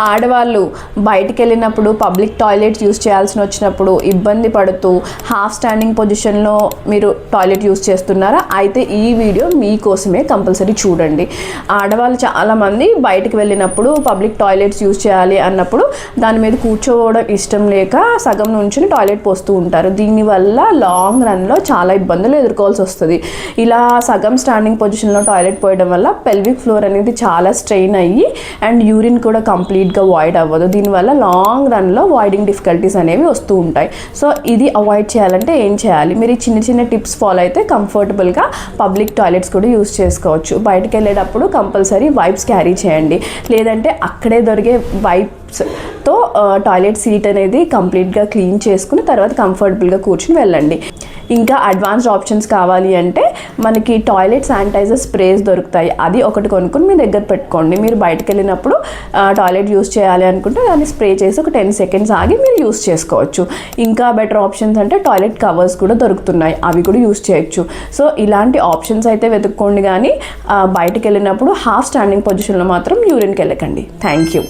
ఆడవాళ్ళు బయటికి వెళ్ళినప్పుడు పబ్లిక్ టాయిలెట్స్ యూస్ చేయాల్సి వచ్చినప్పుడు ఇబ్బంది పడుతూ హాఫ్ స్టాండింగ్ పొజిషన్లో మీరు టాయిలెట్ యూస్ చేస్తున్నారా? అయితే ఈ వీడియో మీకోసమే, కంపల్సరీ చూడండి. ఆడవాళ్ళు చాలామంది బయటికి వెళ్ళినప్పుడు పబ్లిక్ టాయిలెట్స్ యూస్ చేయాలి అన్నప్పుడు దాని మీద కూర్చోవడం ఇష్టం లేక సగం నుంచి టాయిలెట్ పోస్తూ ఉంటారు. దీనివల్ల లాంగ్ రన్లో చాలా ఇబ్బందులు ఎదుర్కోవాల్సి వస్తుంది. ఇలా సగం స్టాండింగ్ పొజిషన్లో టాయిలెట్ పోయడం వల్ల పెల్విక్ ఫ్లోర్ అనేది చాలా స్ట్రెయిన్ అయ్యి అండ్ యూరిన్ కూడా కంప్లీట్గా వాయిడ్ అవ్వదు. దీనివల్ల లాంగ్ రన్లో వాయిడింగ్ డిఫికల్టీస్ అనేవి వస్తూ ఉంటాయి. సో ఇది అవాయిడ్ చేయాలంటే ఏం చేయాలి? మీరు ఈ చిన్న చిన్న టిప్స్ ఫాలో అయితే కంఫర్టబుల్గా పబ్లిక్ టాయిలెట్స్ కూడా యూస్ చేసుకోవచ్చు. బయటకు వెళ్ళేటప్పుడు కంపల్సరీ వైప్స్ క్యారీ చేయండి, లేదంటే అక్కడే దొరికే వైప్స్తో టాయిలెట్ సీట్ అనేది కంప్లీట్గా క్లీన్ చేసుకుని తర్వాత కంఫర్టబుల్గా కూర్చుని వెళ్ళండి. ఇంకా అడ్వాన్స్డ్ ఆప్షన్స్ కావాలి అంటే మనకి టాయిలెట్ శానిటైజర్ స్ప్రేస్ దొరుకుతాయి. అది ఒకటి కొనుక్కొని మీ దగ్గర పెట్టుకోండి. మీరు బయటకు వెళ్ళినప్పుడు టాయిలెట్ యూస్ చేయాలి అనుకుంటే దాన్ని స్ప్రే చేసి ఒక 10 సెకండ్స్ ఆగి మీరు యూస్ చేసుకోవచ్చు. ఇంకా బెటర్ ఆప్షన్స్ అంటే టాయిలెట్ కవర్స్ కూడా దొరుకుతున్నాయి, అవి కూడా యూస్ చేయొచ్చు. సో ఇలాంటి ఆప్షన్స్ అయితే వెతుక్కోండి, కానీ బయటకు వెళ్ళినప్పుడు హాఫ్ స్టాండింగ్ పొజిషన్లో మాత్రం యూరిన్కి వెళ్ళకండి. Thank you.